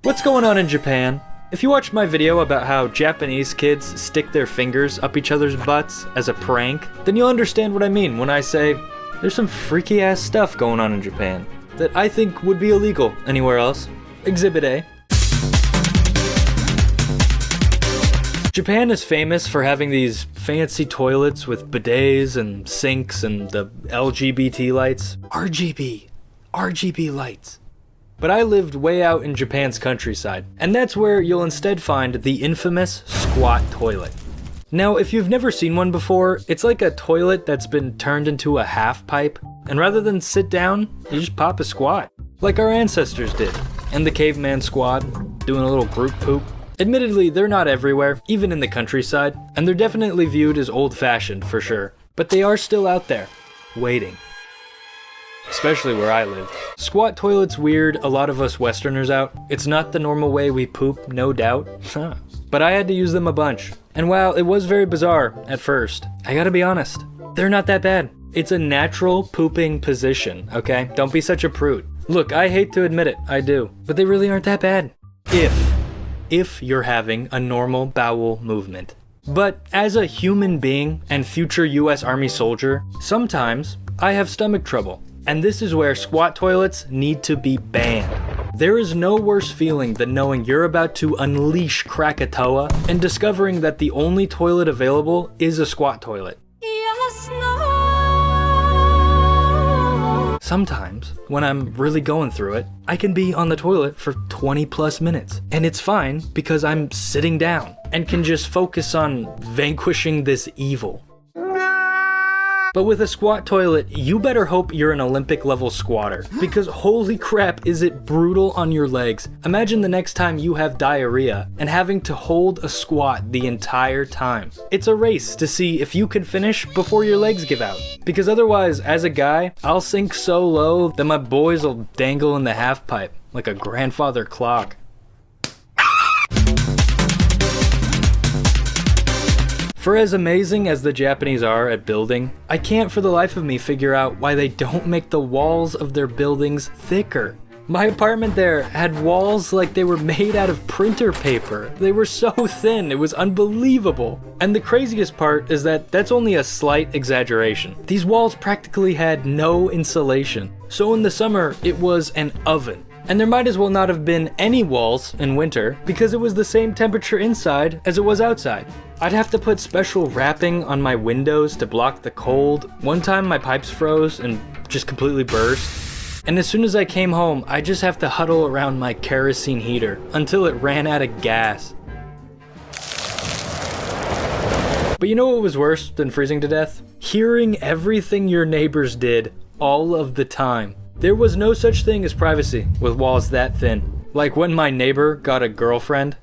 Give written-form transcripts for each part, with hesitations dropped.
What's going on in Japan? If you watched my video about how Japanese kids stick their fingers up each other's butts as a prank, then you'll understand what I mean when I say there's some freaky ass stuff going on in Japan that I think would be illegal anywhere else. Exhibit A. Japan is famous for having these fancy toilets with bidets and sinks and the LGBT lights. RGB lights. But I lived way out in Japan's countryside, and that's where you'll instead find the infamous squat toilet. Now, if you've never seen one before, it's like a toilet that's been turned into a half pipe, and rather than sit down, you just pop a squat, like our ancestors did, and the caveman squad, doing a little group poop. Admittedly, they're not everywhere, even in the countryside, and they're definitely viewed as old-fashioned for sure, but they are still out there, waiting. Especially where I live. Squat toilet's weird a lot of us Westerners out. It's not the normal way we poop, no doubt. But I had to use them a bunch. And while it was very bizarre at first, I gotta be honest, they're not that bad. It's a natural pooping position, okay? Don't be such a prude. Look, I hate to admit it, I do. But they really aren't that bad. If you're having a normal bowel movement. But as a human being and future US Army soldier, sometimes I have stomach trouble. And this is where squat toilets need to be banned. There is no worse feeling than knowing you're about to unleash Krakatoa and discovering that the only toilet available is a squat toilet. Sometimes, when I'm really going through it, I can be on the toilet for 20 plus minutes. And it's fine because I'm sitting down and can just focus on vanquishing this evil. But with a squat toilet, you better hope you're an Olympic level squatter, because holy crap is it brutal on your legs. Imagine the next time you have diarrhea and having to hold a squat the entire time. It's a race to see if you can finish before your legs give out. Because otherwise, as a guy, I'll sink so low that my boys will dangle in the half pipe like a grandfather clock. For as amazing as the Japanese are at building, I can't for the life of me figure out why they don't make the walls of their buildings thicker. My apartment there had walls like they were made out of printer paper. They were so thin, it was unbelievable. And the craziest part is that that's only a slight exaggeration. These walls practically had no insulation. So in the summer, it was an oven. And there might as well not have been any walls in winter because it was the same temperature inside as it was outside. I'd have to put special wrapping on my windows to block the cold. One time my pipes froze and just completely burst. And as soon as I came home, I just have to huddle around my kerosene heater until it ran out of gas. But you know what was worse than freezing to death? Hearing everything your neighbors did all of the time. There was no such thing as privacy with walls that thin. Like when my neighbor got a girlfriend.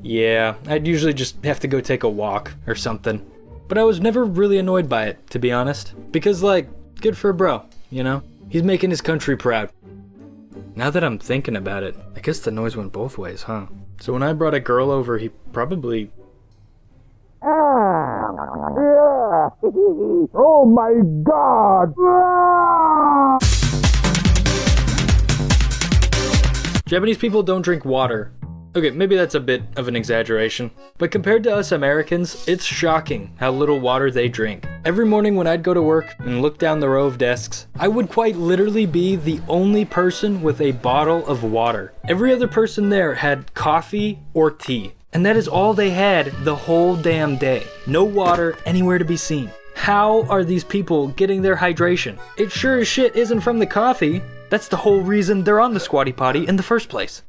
Yeah, I'd usually just have to go take a walk or something. But I was never really annoyed by it, to be honest. Because, like, good for a bro, you know? He's making his country proud. Now that I'm thinking about it, I guess the noise went both ways, huh? So when I brought a girl over, he probably... Oh my God! Japanese people don't drink water. Okay, maybe that's a bit of an exaggeration, but compared to us Americans, it's shocking how little water they drink. Every morning when I'd go to work and look down the row of desks, I would quite literally be the only person with a bottle of water. Every other person there had coffee or tea. And that is all they had the whole damn day. No water anywhere to be seen. How are these people getting their hydration? It sure as shit isn't from the coffee. That's the whole reason they're on the squatty potty in the first place.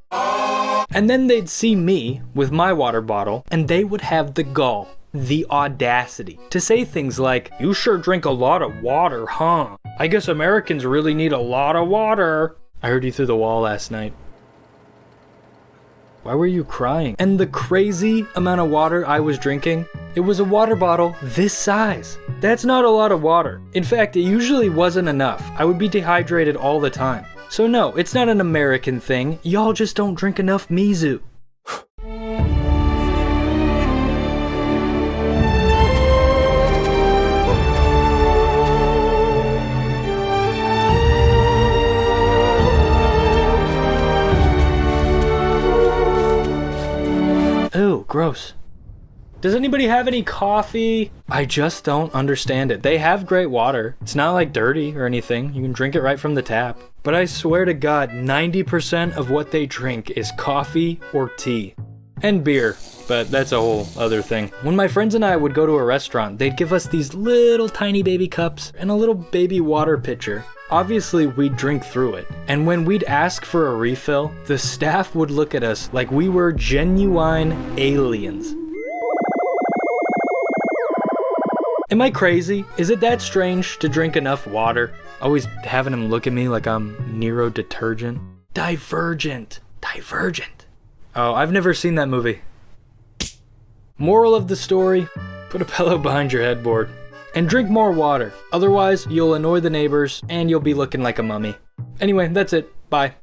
And then they'd see me with my water bottle, and they would have the gall, the audacity, to say things like, "You sure drink a lot of water, huh? I guess Americans really need a lot of water." I heard you through the wall last night. Why were you crying? And the crazy amount of water I was drinking, it was a water bottle this size. That's not a lot of water. In fact, it usually wasn't enough. I would be dehydrated all the time. So no, it's not an American thing. Y'all just don't drink enough mizu. gross. Does anybody have any coffee? I just don't understand it. They have great water. It's not like dirty or anything. You can drink it right from the tap. But I swear to God, 90% of what they drink is coffee or tea. And beer, but that's a whole other thing. When my friends and I would go to a restaurant, they'd give us these little tiny baby cups and a little baby water pitcher. Obviously, we'd drink through it. And when we'd ask for a refill, the staff would look at us like we were genuine aliens. Am I crazy? Is it that strange to drink enough water? Always having him look at me like I'm Nero detergent. Divergent. Oh, I've never seen that movie. Moral of the story, put a pillow behind your headboard. And drink more water. Otherwise, you'll annoy the neighbors and you'll be looking like a mummy. Anyway, that's it. Bye.